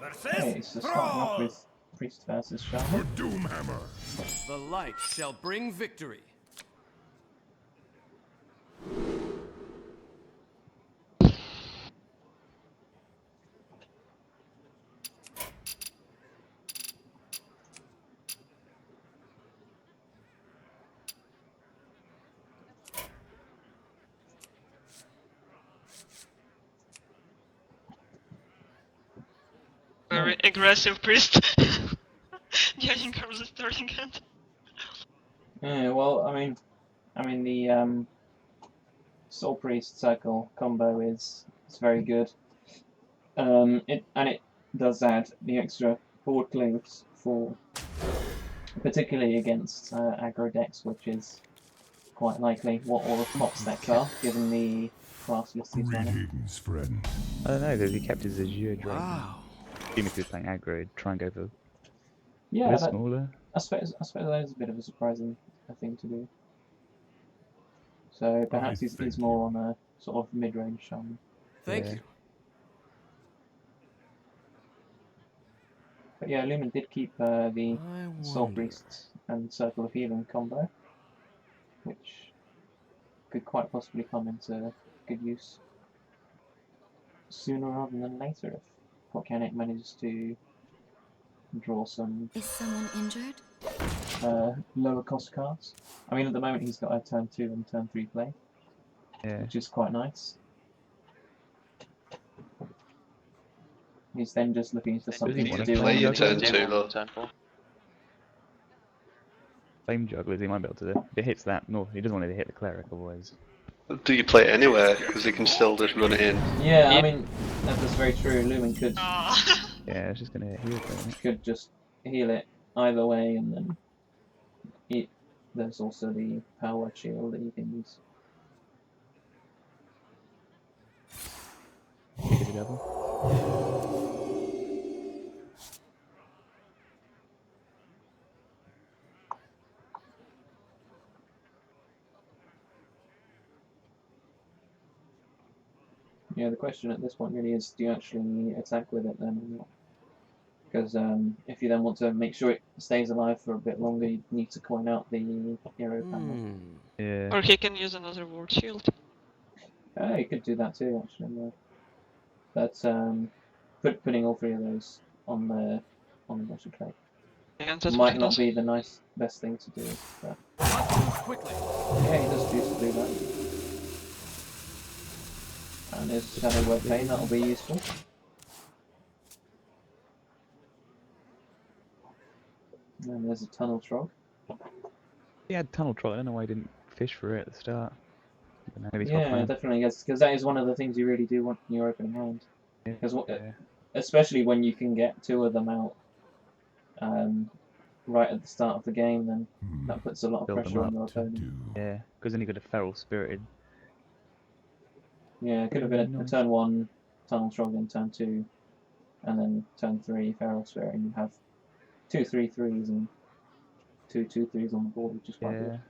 Okay, so starting off with Priest versus Shaman. Doomhammer. The light shall bring victory. Very aggressive priest. Getting comes the starting hand. Yeah, well, I mean the Soul Priest Circle combo is very good. It does add the extra board clues for, particularly against aggro decks, which is quite likely what all the top stacks are, given the class list he's running. Greetings, friend. I don't know, because he kept his Azure Drake. Wow. Even if he was playing aggro, try and go for Yeah, a bit smaller. I suppose that is a bit of a surprising thing to do. So perhaps he's more on a sort of mid-range shaman. Thank Yeah. you. But yeah, Lumin did keep the I Soul wonder. Priest and Circle of Healing combo, which could quite possibly come into good use sooner rather than later if Potkaniak manages to draw some Is someone injured? lower cost cards. I mean, at the moment he's got a turn 2 and turn 3 play, Yeah. which is quite nice. He's then just looking for something You to can do play on your the turn turn. 2 though. Turn 4. Flame Jugglers, he might be able to. If it hits that, no, he doesn't want it to hit the Cleric, otherwise. Do you play it anywhere? Because he can still just run it in. Yeah, I mean, that's very true. Lumin Ah. Yeah, it's just gonna hit heal for it. could just heal it either way, and then there's also the power shield that you can use. Hit the devil. Yeah, the question at this point really is, do you actually attack with it then or not? Because if you then want to make sure it stays alive for a bit longer, you need to coin out the hero panel. Yeah. Or he can use another ward shield. You could do that too, actually. Yeah. But putting all three of those on the motion tray Yeah, that might would not also. be the best thing to do. But Quickly. yeah, he does choose to do that. And his Shadow Word Pain, that'll be useful. And there's a Tunnel Trog. He had Tunnel Troll, I don't know why he didn't fish for it at the start. But maybe he's got a Yeah, plan. definitely, because that is one of the things you really do want in your opening hand. Because Yeah. especially when you can get two of them out right at the start of the game, then that puts a lot of Build them pressure on up your To opponent. do. Yeah, because then he got a Feral Spirited. Yeah, it could have been a turn 1 Tunnel Trog and turn 2, and then turn 3 Feral Spirit, and you have 2 3/3s and 2 2/3s on the board, which is quite good.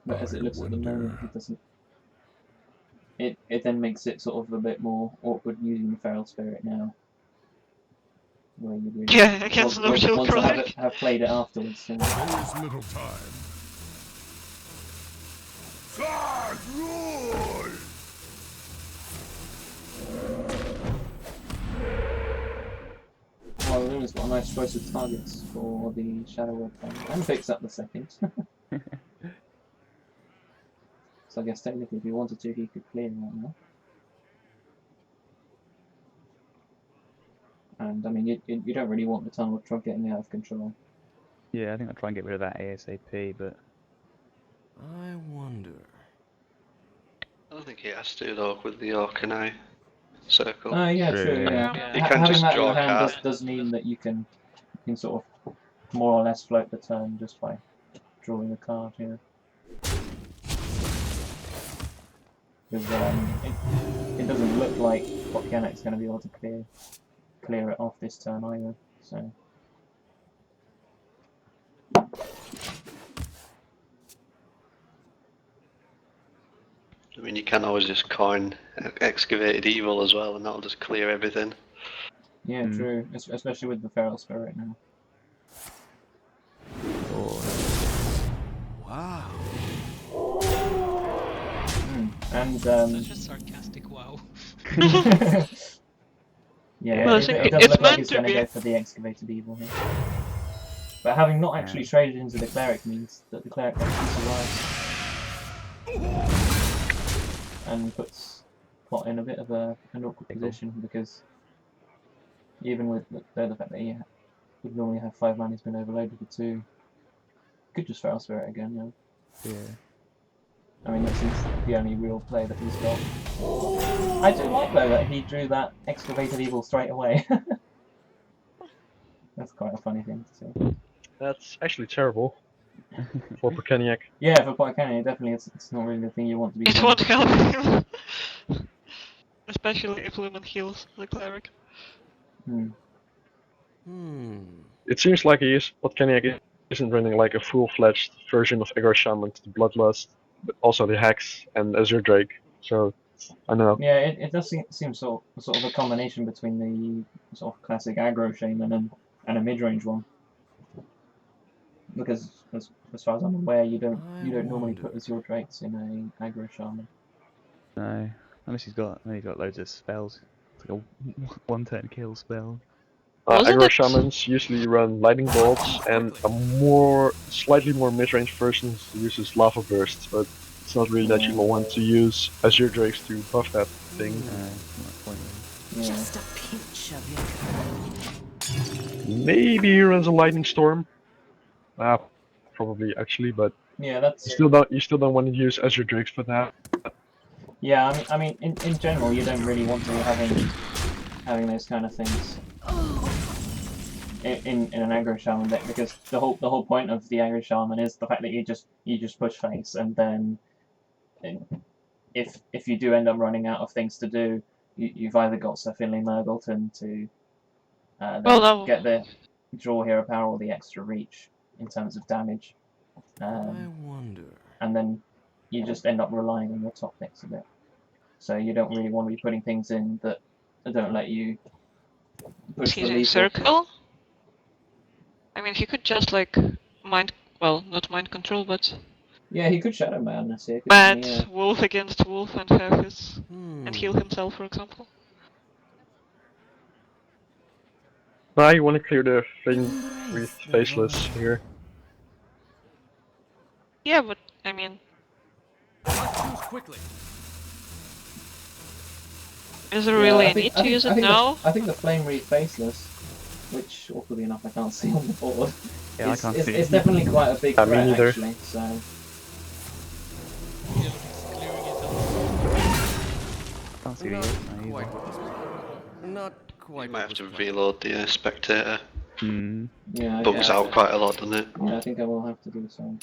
But as it looks at the moment, he doesn't. It then makes it sort of a bit more awkward using the Feral Spirit now, where you really Yeah, against no shield want to product. have played it afterwards. There is little time. Charge roll! Well, Luna's got a nice choice of targets for the Shadow Word Pain, and picks up the second. So I guess technically if he wanted to, he could clear right now. And I mean, you don't really want the Tunnel Trog getting out of control. Yeah, I think I'll try and get rid of that ASAP, but I wonder. I don't think he has to though with the Orkanai circle. Yeah, True, true. yeah. Yeah. You can Having just that in draw your a hand card. does mean that you can sort of more or less float the turn just by drawing a card. Yeah. Because it doesn't look like Potkaniak's going to be able to clear it off this turn either. So. mean, you can always just coin Excavated Evil as well, and that'll just clear everything. Yeah, true. Especially with the Feral Spirit now. Or Wow. And Such a sarcastic wow. yeah, Well, I it think does it's look like meant it's to going to be. go for the Excavated Evil here. But having not actually traded into the Cleric means that the Cleric actually survives. And puts Pot in a bit of an awkward position, because even with the fact that he would normally have 5 mana, he's been overloaded with 2. Could just Feral Spirit again, yeah. yeah. I mean, that seems the only real play that he's got. I do like, though, that he drew that Excavated Evil straight away. That's quite a funny thing to see. That's actually terrible for Potkaniak. Yeah, for Potkaniak, definitely, it's not really the thing you want to be It doing. won't help him. Especially if Lumin heals the cleric. Hmm. It seems like Potkaniak isn't running like a full-fledged version of Aggro Shaman to the Bloodlust, but also the Hex and Azure Drake. So I don't know. Yeah, it does seem sort of a combination between the sort of classic aggro shaman and a mid-range one. Because as far as I'm aware, you don't normally put Azure Drakes in a aggro shaman. No, unless he's got loads of spells. It's like a one-turn kill spell. Wasn't Aggro it- Shamans usually run Lightning Bolts, and a slightly more mid-range version uses Lava Bursts, but it's not really that you will want to use Azure Drakes to buff that thing. Not pointless. Yeah. Just a pinch of your Maybe he runs a Lightning Storm. Probably actually, but Yeah, that's you still don't want to use Azure Drakes for that. yeah. I mean, in general, you don't really want to be having those kind of things in an aggro shaman deck, because the whole point of the aggro shaman is the fact that you just push face, and then if you do end up running out of things to do, you've either got Sir Finley Murgleton to get the draw hero power or the extra reach in terms of damage, I wonder. and then you just end up relying on your top decks a bit. So you don't really want to be putting things in that don't let you push for He's in lethal. circle? I mean, he could just like not mind control, but Yeah, he could Shadow Madness here. bad Yeah. wolf against wolf and have his and heal himself, for example. Now you want to clear the thing with Faceless here. Yeah, but I mean, Choose quickly. is there really I a think- need I to think- use I it think now? I think the Flame Reed Faceless, which awkwardly enough I can't see on the board, Yeah, I can't see it's it. definitely quite a big Yeah, me threat neither. actually. So Can't see Not it. quite what was planned. Not quite. You might have what to was planned. reload the Spectator. yeah, Bugs out quite a lot, doesn't it? yeah, I think I will have to do so.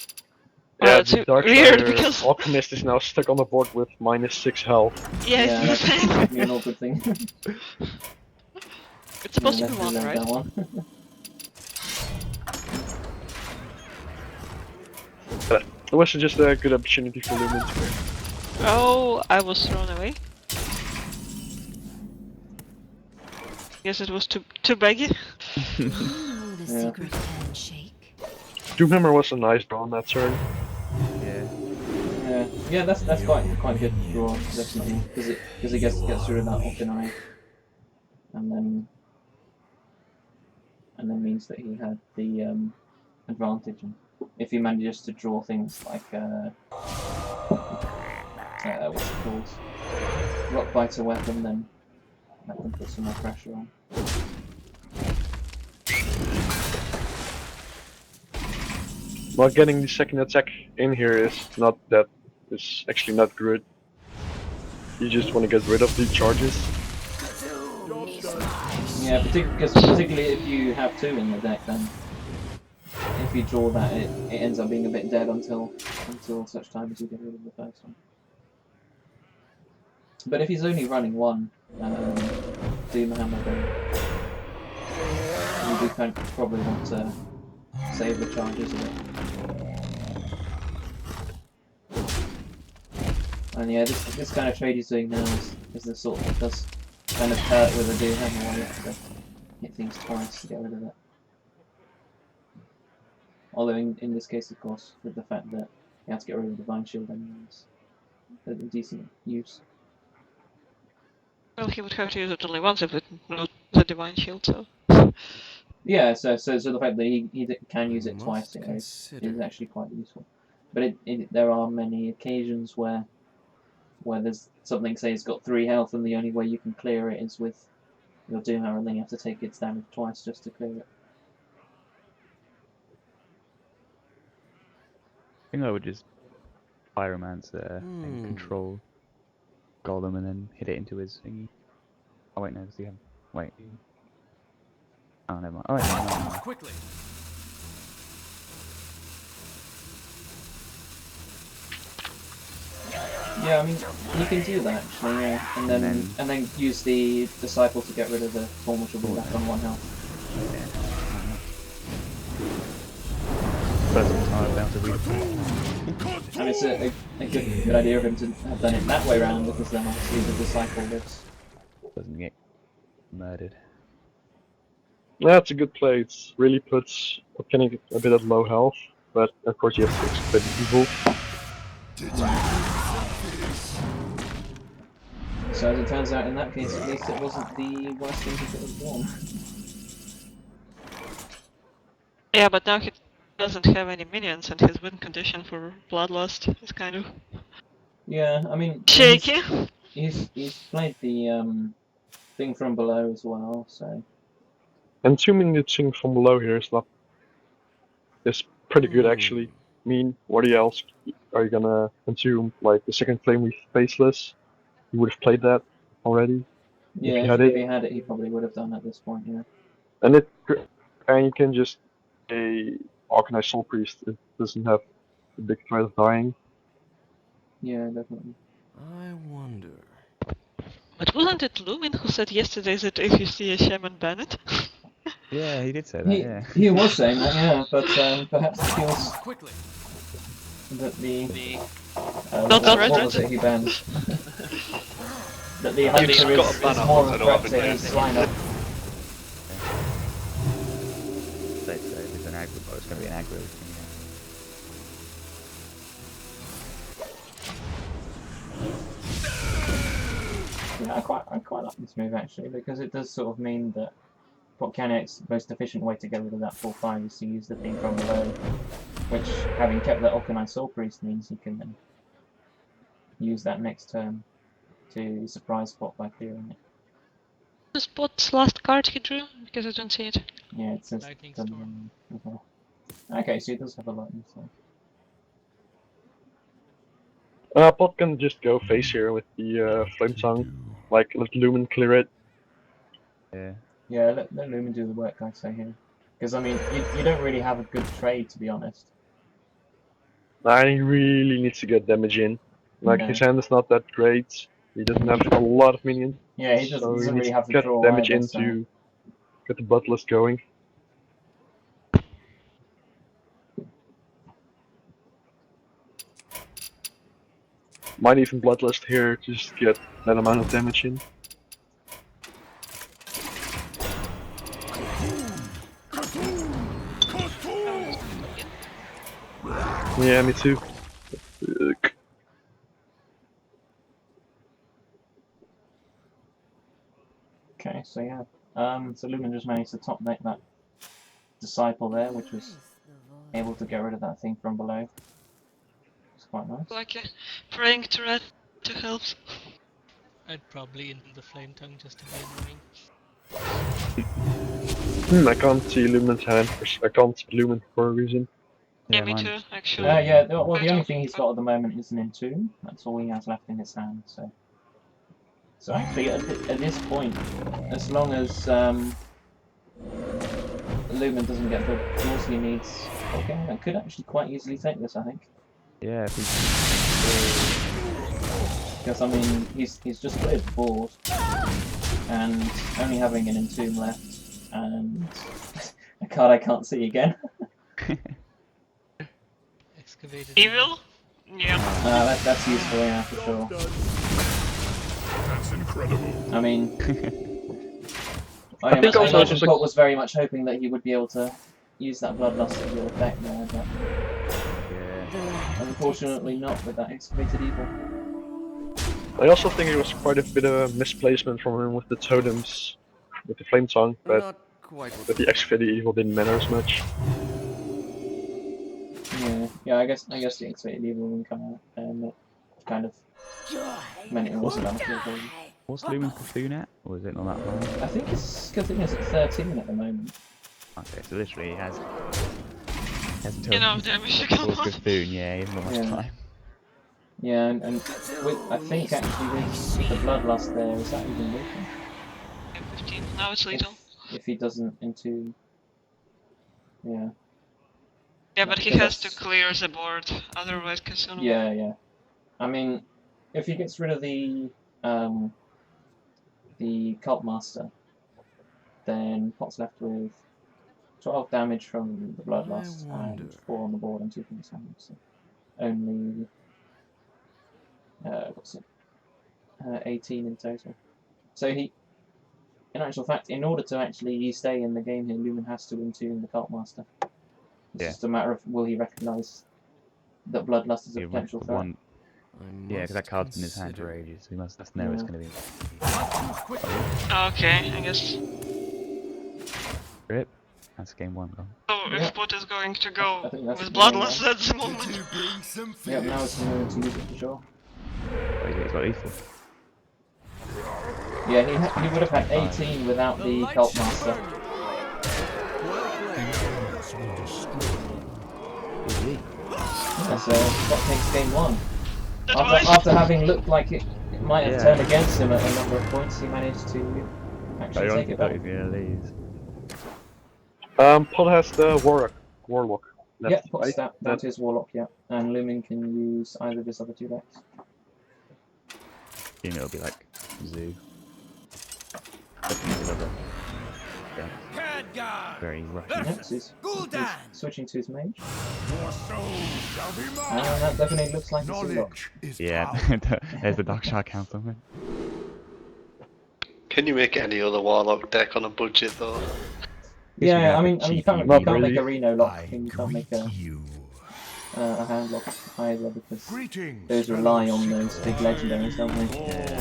Yeah, it's the Dark weird Spider because- Alchemist is now stuck on the board with -6 health. Yeah, Yeah, it's that's insane. definitely an awkward thing. It's supposed to be Definitely one, learned right? that one. It was just a good opportunity for Lumin to win. Oh, I was thrown away. Guess it was too baggy. the secret handshake. Doomhammer was a nice draw on that turn. Yeah. Yeah, that's quite good draw, definitely, because he gets rid of that Off-Deny, and then means that he had the advantage. And if he manages to draw things like what's it called, Rock Biter weapon, then that can put some more pressure on. Well, getting the second attack in here is actually not good. You just want to get rid of the charges. Yeah, particularly if you have 2 in the deck, then if you draw that, it ends up being a bit dead until such time as you get rid of the first one. But if he's only running 1 Doomhammer, then you do probably want to save the charges a bit. And yeah, this kind of trade he's doing now is the sort that does kind of hurt with a do hammer where you have to hit things twice to get rid of it. Although in this case, of course, with the fact that you have to get rid of the Divine Shield anyways, a decent use. Well, he would have to use it only once if it not the Divine Shield, so. Yeah, so the fact that he can use it twice is consider. actually quite useful. But there are many occasions where there's something, say it's got 3 health and the only way you can clear it is with your Doomhammer, and then you have to take its damage twice just to clear it. I think I would just Pyromancer and control Golem and then hit it into his thingy. Oh wait, no, does he have... Wait. Oh, never mind. Oh, wait, no, never mind. Quickly. Yeah, I mean, you can do that actually, yeah. And then use the Disciple to get rid of the Form, which will be back on 1 health. Yeah. First time I've been able to read. And it's a good idea of him to have done it that way around, because then obviously the Disciple lives. Doesn't get murdered. That's a good play. It really puts Potkaniak a bit at low health, but of course you have to expect evil. So as it turns out, in that case at least, it wasn't the worst thing he could have done. Yeah, but now he doesn't have any minions, and his win condition for Bloodlust is kind of Yeah, I mean, shaky. he's played the thing from below as well, so. And assuming the thing from below here is pretty good actually. I mean, what else are you gonna consume? Like the second flame with Faceless? You would have played that already. Yeah, if he had it, he probably would have done at this point, yeah. And you can just a Organized Soul Priest. It doesn't have the big threat of dying. Yeah, definitely. I wonder. But wasn't it Lumin who said yesterday that if you see a shaman, ban it? Yeah, he did say that, yeah. He was saying that, yeah, but perhaps it feels Quickly. that the Not the red what red. was it he banned? That the hunter he's got a is ban more on, of I a don't threat have to it his there. lineup. If it's an aggro, well, it's going to be an aggro thing, Yeah, I quite like this move actually, because it does sort of mean that Potkaniak's most efficient way to get rid of that 4/5 is to use the thing from below, which, having kept the Organized Soul Priest, means he can then use that next turn to surprise Pot by clearing it. The Spot's last card he drew? Because I don't see it. Yeah, it says Lightning done Storm. as well. Okay, so he does have a lightning storm. Pot can just go face here with the Flame Tongue. Like, let Lumin clear it. yeah. Yeah, let Lumin do the work, I'd say here. Because, I mean, you don't really have a good trade, to be honest. He really needs to get damage in. Like, Yeah. his hand is not that great. He doesn't have a lot of minions. Yeah, he So doesn't he really needs have to the get draw damage either, in so. to get the Bloodlust going. Might even Bloodlust here to just get that amount of damage in. Yeah, me too. Ugh. Okay, so yeah. So Lumin just managed to top deck that Disciple there, which was able to get rid of that thing from below. It's quite nice. Like praying to red to help. I'd probably into the Flame Tongue just to be annoying. I can't see Lumin's hand. I can't see Lumin for a reason. Yeah, Yeah, me mine's- too, actually. Yeah, well, the only thing he's got at the moment is an Entomb. That's all he has left in his hand, so. So actually, at this point, as long as Lumin doesn't get the tools he needs, okay, I could actually quite easily take this, I think. Yeah, if he's... Because, I mean, he's just cleared the board, and only having an Entomb left, and a card I can't see again. Excavated. Evil? Yeah. That's useful, yeah, for sure. That's incredible. I mean, I think also it's imagine just Pot was very much hoping that he would be able to use that Bloodlust as your effect there, but Yeah. unfortunately not with that Excavated Evil. I also think it was quite a bit of a misplacement from him with the totems, with the Flame Tongue, but Not quite what with the we Excavated Evil didn't matter as much. Yeah, I guess the Excavated Evil will come out and it kind of meant it wasn't battlefield. What's Lumin's Cthulhu at? Or is it not that high? I think it's Cthulhu's at 13 at the moment. Okay, so literally he has until Enough damage to come What's on. Cthulhu, yeah, he hasn't got much Yeah. time. Yeah, and with, I think actually with the Bloodlust there, is that even lethal? 15. Now it's lethal. If he doesn't entomb. Yeah. Yeah, but he Because has to that's- clear the board, otherwise Kasuna will. Yeah. I mean, if he gets rid of the Cult Master, then Pot's left with 12 damage from the Bloodlust wonder. and 4 on the board and 2 from his hand. So only what's it? 18 in total. So he, in actual fact, in order to actually stay in the game here, Lumin has to entomb the Cult Master. It's Yeah. just a matter of will he recognise that Bloodlust is a Yeah, potential threat. one, yeah, because that card's been in his hand for ages, so he must know it's Yeah. going to be Okay, I guess. rip. That's game 1 gone. So Yeah. if Pot is going to I go think that's with the game Bloodlust at the moment. Bring some Yeah, now it's the moment to use it for sure. Oh, he's got lethal. Yeah, he would have had 18 without the Cult Master. Yeah, so that takes game 1. That was After having looked like it might have Yeah. turned against him at a number of points, he managed to actually take it thought back. he was going to lose. Pot has the Warlock left, Yeah, Pot's right? down to his Warlock, yeah. And Lumin can use either of his other 2 decks. You know, it'll be like Zoo. Very rushy. Yeah, so he's switching to his Mage. Your soul shall be mine. And that definitely looks like a Warlock. Knowledge is Yeah, power. there's the Dark Shark Council, man. Can you make any other Warlock deck on a budget though? Yeah, I mean you can't Not make really. a Reno lock, I and you can't make greet you. a hand lock either because Greetings, those rely fellow on those big legendaries, don't they?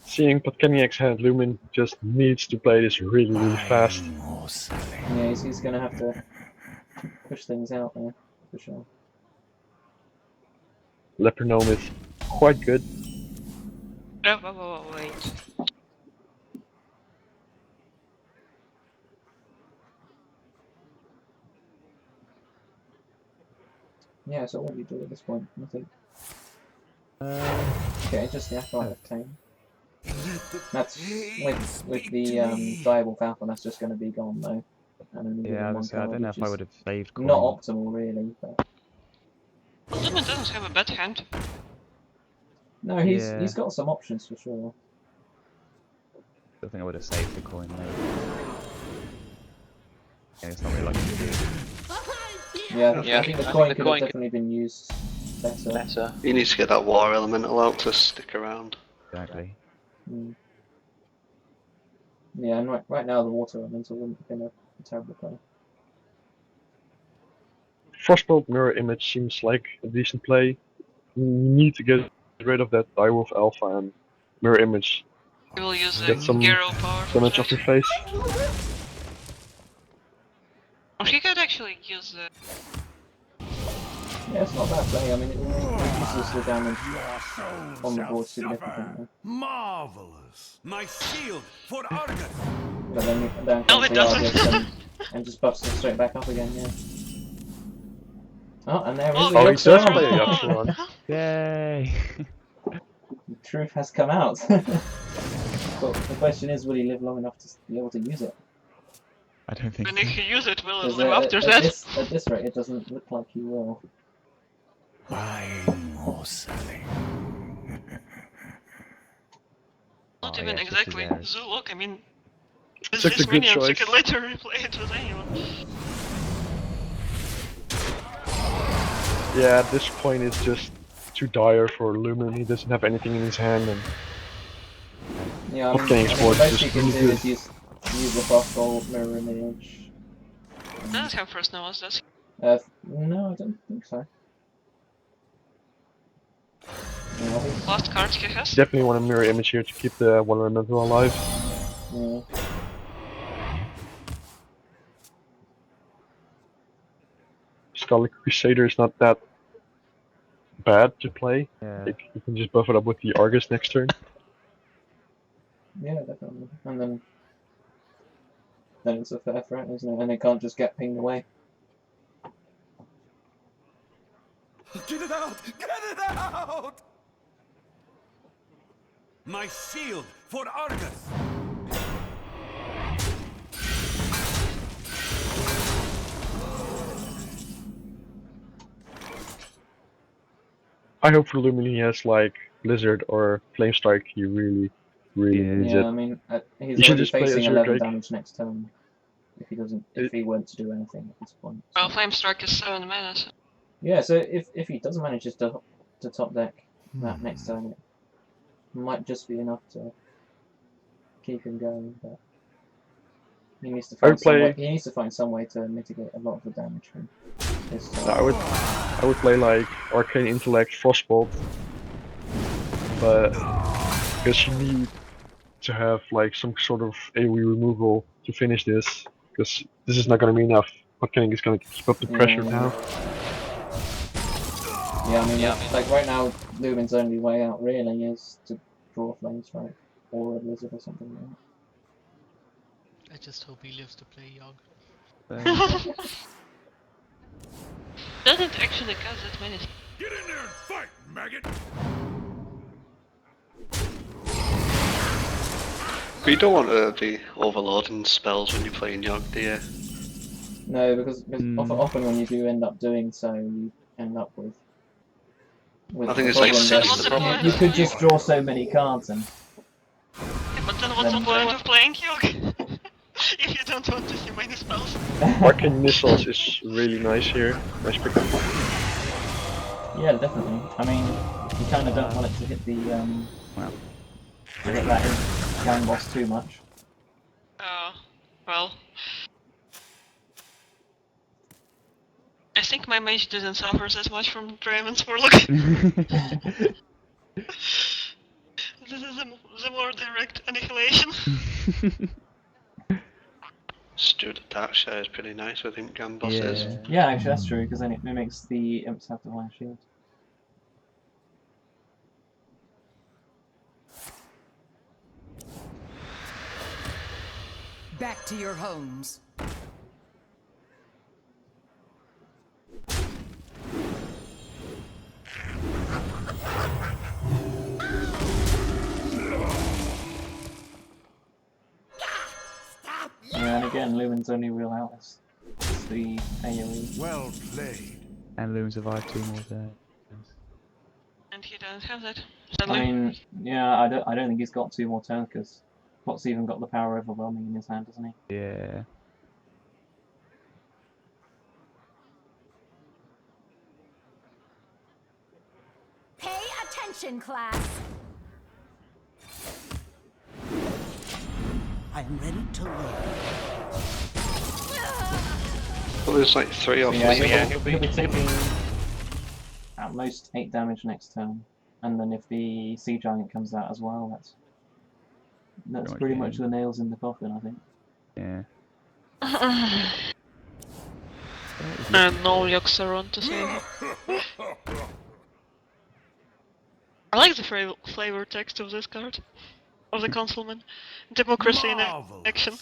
Seeing Potkaniak's hand, Lumin just needs to play this really fast. Yeah, he's gonna have to push things out there for sure. Leper Gnome is quite good. Oh, wait. Yeah, so what do you do at this point? Nothing. Okay, just the Acolyte of Tame. That's with the Diable Falcon. That's just going to be gone though. And only Yeah, given one I card, don't know which if I is would have saved coin. not optimal really. But Well, Lumin doesn't have a bad hand. no, he's Yeah. got some options for sure. I think I would have saved the coin though. Yeah, it's not really like to do. Yeah, I think the coin could have definitely been used better. He needs to get that War Elemental out to stick around. Exactly. Mm. Yeah, and right now the Water Elemental wouldn't have been a terrible play. Frostbolt Mirror Image seems like a decent play. You need to get rid of that Direwolf Alpha and Mirror Image. He will use the Get some Garo power for damage off that. your face. Or he could actually use the... Yeah, it's not a bad play. I mean, it reduces the damage Your soul on the shall board suffer. significantly. Marvelous. My shield for Argus. But then you down No, it the doesn't. Argus and just buffs them straight back up again, yeah. Oh, and there Oh, is Oh, he the does Yogg-Saron. play a Yogg-Saron. Yay! The truth has come out. But the question is, will he live long enough to be able to use it? I don't think When so. he use it, will it 'Cause live after that? at this rate, it doesn't look like he will. I'm Orselling. Not Oh, even yeah, exactly. 50 there. Zulok, I mean... It's With a these good minions, you choice. can literally play it with anyone. Yeah, at this point it's just too dire for Lumin. He doesn't have anything in his hand, and Yeah, I mean, Potkaniak's the board is most you just can really do good. is use the buff gold mirror image. Doesn't have first nose, does he? No, I don't think so. Yeah, I think, Last card he has? Definitely want a mirror image here to keep the one elemental alive. yeah. Scarlet Crusader is not that bad to play. Yeah. Like, you can just buff it up with the Argus next turn. Yeah, definitely. And then it's a fair threat, isn't it? And it can't just get pinged away. Get it out! Get it out! My shield for Argus! I hope for Lumin he has like Blizzard or Flame Strike. He really needs Yeah, it. I mean, he's You should already just play facing Azure 11 Drake. damage next turn. If he doesn't, if he weren't to do anything at this point. So. Well, Flame Strike is 7 mana, so... Yeah, so if he doesn't manage to top deck that next turn, it might just be enough to keep him going. But he needs to I would find some way. play. He needs to find some way to mitigate a lot of the damage from his turn. I would play like Arcane Intellect, Frostbolt, but because you need to have like some sort of AoE removal to finish this, because this is not going to be enough. Potkaniak is going to keep up the pressure now. Yeah, I mean, like right now, Lumin's only way out really is to draw a Flame Strike or a Blizzard or something like that. I just hope he lives to play Yogg. Doesn't actually cause that many. Get in there and fight, maggot! But you don't want to be overloading spells when you're playing Yogg, do you? No, because often when you do end up doing so, you end up with I think the it's like problem six that in the you could just draw so many cards and Yeah, but then what's the point of playing Yogg? If you don't want to see many spells. Arcane Missiles is really nice here. Nice pickup. Yeah, definitely. I mean, you kind of don't want it to hit the to hit that gang boss too much. Oh, well. I think my mage didn't suffer as much from Draven's Warlock. This is the more direct annihilation. Steward attack share is pretty nice with him gun bosses. Yeah, actually that's true, because then it mimics the imps have to fire shield. Back to your homes. Yeah, and again, Lumin's only real out is the AoE. Well played. And Lumin survived 2 more turns. And he doesn't have that. I Sadly. mean, yeah, I don't think he's got 2 more turns, because Pot's even got the power overwhelming in his hand, doesn't he? Yeah. Pay attention, class. I am ready to learn. Well, there's like 3 or 4 Yeah, people. he'll be taking at most 8 damage next turn, and then if the Sea Giant comes out as well, that's pretty much the nails in the coffin, I think. Yeah. And no Yogs around to save him. I like the flavor text of this card. Of the Consulman. Democracy in action.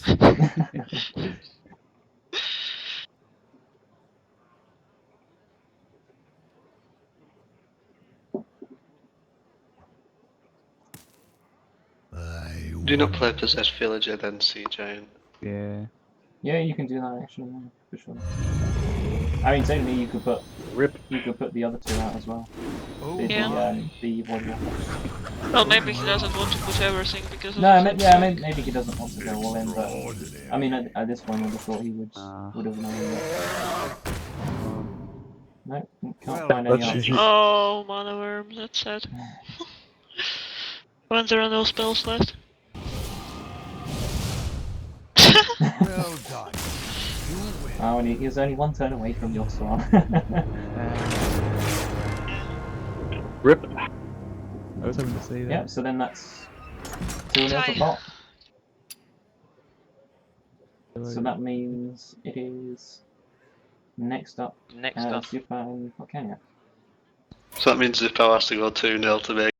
Do not play Possessed Villager, then Sea Giant. Yeah. Yeah, you can do that actually, yeah, for sure. I mean, technically you could put the other 2 out as well. Oh, The warrior. Well, maybe he doesn't want to put everything because of No, the maybe he doesn't want to go all in, but I mean, at this point, I would have thought he would have known that. No, can't Well, find any that's answers. GG. Oh, mana worm, that's sad. When there are no spells left. well done. You win. Oh, and he was only one turn away from your swan. Rip. I was hoping to say that. Yep, so then that's 2-0 Tie. for pot. So that means it is next up, Next up. Super and Potkaniak. So that means Zippo has to go 2-0 to make